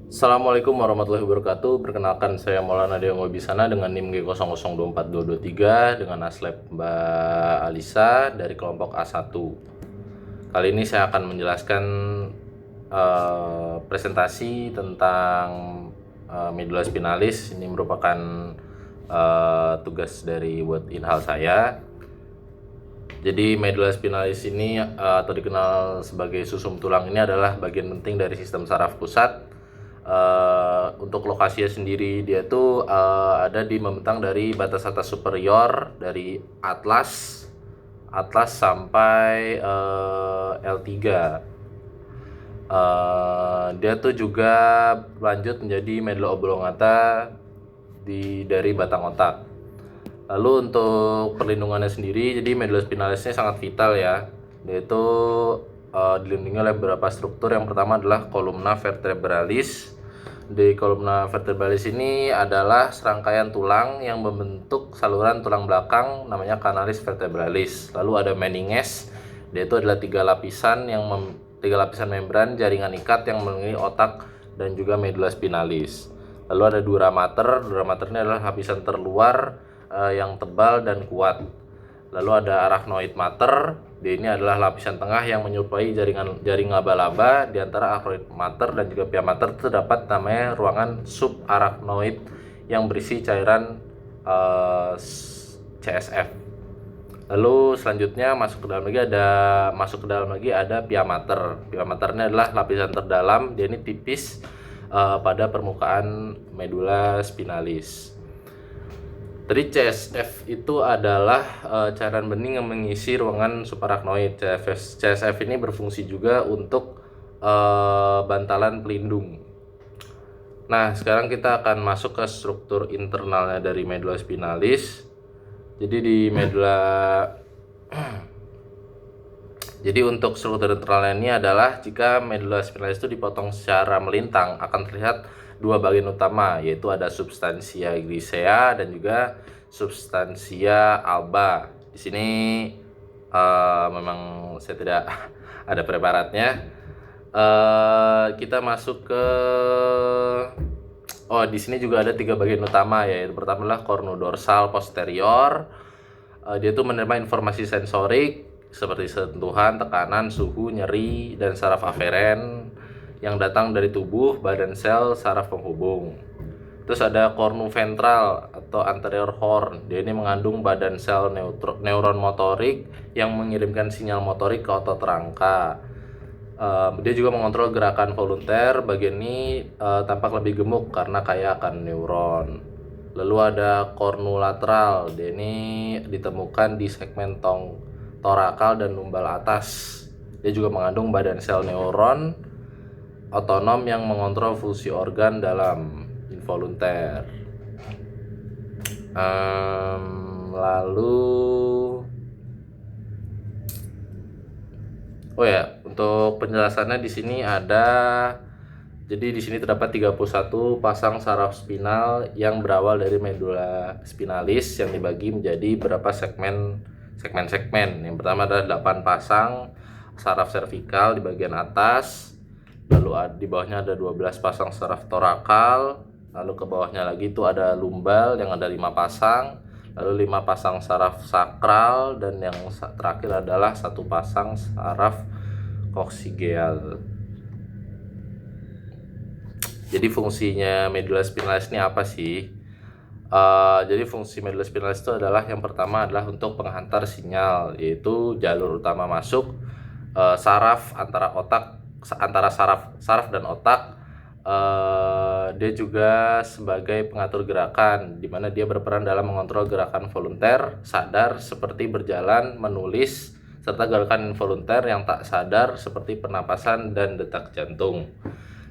Assalamualaikum warahmatullahi wabarakatuh. Perkenalkan saya Maulana Deo Wibisana dengan NIM G024223 dengan aslab Mbak Alisa dari kelompok A1. Kali ini saya akan menjelaskan presentasi tentang medula spinalis. Ini merupakan tugas dari buat inhal saya. Jadi medula spinalis ini atau dikenal sebagai susum tulang ini adalah bagian penting dari sistem saraf pusat. Untuk lokasinya sendiri dia tuh ada di membentang dari batas atas superior dari atlas sampai L3. Dia tuh juga lanjut menjadi medula oblongata dari batang otak. Lalu untuk perlindungannya sendiri, jadi medula spinalisnya sangat vital ya. Dia itu dilindungi oleh beberapa struktur. Yang pertama adalah columna vertebralis. Di columna vertebralis ini adalah serangkaian tulang yang membentuk saluran tulang belakang, namanya canalis vertebralis. Lalu ada meninges, dia itu adalah tiga lapisan membran jaringan ikat yang mengelilingi otak dan juga medula spinalis. Lalu ada dura mater. Dura mater ini adalah lapisan terluar yang tebal dan kuat. Lalu ada arachnoid mater. Dia ini adalah lapisan tengah yang menyerupai jaring laba-laba. Di antara arachnoid mater dan juga pia mater terdapat namanya ruangan subarachnoid yang berisi cairan CSF. Lalu selanjutnya masuk ke dalam lagi ada pia mater. Pia mater ini adalah lapisan terdalam. Dia ini tipis pada permukaan medula spinalis. Tadi CSF itu adalah cairan bening yang mengisi ruangan subarachnoid. CSF ini berfungsi juga untuk bantalan pelindung. Nah, sekarang kita akan masuk ke struktur internalnya dari medula spinalis. Jadi Jadi untuk struktur internalnya ini adalah jika medula spinalis itu dipotong secara melintang akan terlihat dua bagian utama, yaitu ada substansia grisea dan juga substansia alba. Di sini memang saya tidak ada preparatnya. Kita masuk ke di sini juga ada tiga bagian utama, yaitu pertama adalah cornudorsal posterior. Dia itu menerima informasi sensorik seperti sentuhan, tekanan, suhu, nyeri, dan saraf aferen yang datang dari tubuh, badan sel, saraf penghubung. Terus ada cornu ventral atau anterior horn. Dia ini mengandung badan sel neuron motorik yang mengirimkan sinyal motorik ke otot rangka. Dia juga mengontrol gerakan volunter. Bagian ini tampak lebih gemuk karena kaya akan neuron. Lalu ada cornu lateral. Dia ini ditemukan di segmen torakal dan lumbal atas. Dia juga mengandung badan sel neuron otonom yang mengontrol fungsi organ dalam involunter. Untuk penjelasannya di sini ada. Jadi di sini terdapat 31 pasang saraf spinal yang berawal dari medula spinalis yang dibagi menjadi beberapa segmen. Yang pertama adalah 8 pasang saraf servikal di bagian atas. Lalu di bawahnya ada 12 pasang saraf torakal. Lalu ke bawahnya lagi itu ada lumbal yang ada 5 pasang. Lalu 5 pasang saraf sakral, dan yang terakhir adalah 1 pasang saraf koksigeal. Jadi fungsinya medula spinalis ini apa sih? Jadi fungsi medula spinalis itu adalah yang pertama adalah untuk penghantar sinyal, yaitu jalur utama masuk saraf antara saraf dan otak. Dia juga sebagai pengatur gerakan, di mana dia berperan dalam mengontrol gerakan volunter sadar seperti berjalan, menulis, serta gerakan involunter yang tak sadar seperti pernapasan dan detak jantung.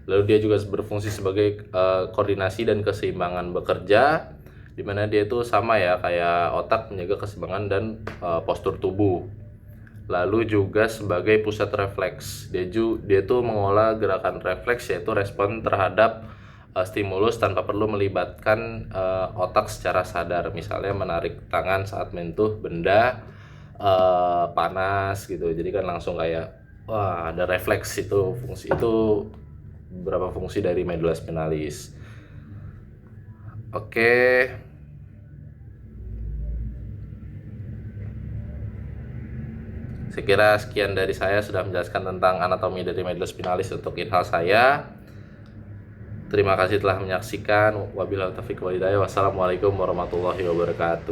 Lalu dia juga berfungsi sebagai koordinasi dan keseimbangan bekerja, di mana dia itu sama ya kayak otak, menjaga keseimbangan dan postur tubuh. Lalu juga sebagai pusat refleks. Dia tuh mengolah gerakan refleks, yaitu respon terhadap stimulus tanpa perlu melibatkan otak secara sadar. Misalnya menarik tangan saat menyentuh benda panas gitu. Jadi kan langsung kayak wah, ada refleks. Itu fungsi itu beberapa fungsi dari medula spinalis. Oke. Saya kira sekian dari saya, sudah menjelaskan tentang anatomi dari medula spinalis untuk inhal saya. Terima kasih telah menyaksikan. Wabillahi taufiq wal hidayah. Wassalamualaikum warahmatullahi wabarakatuh.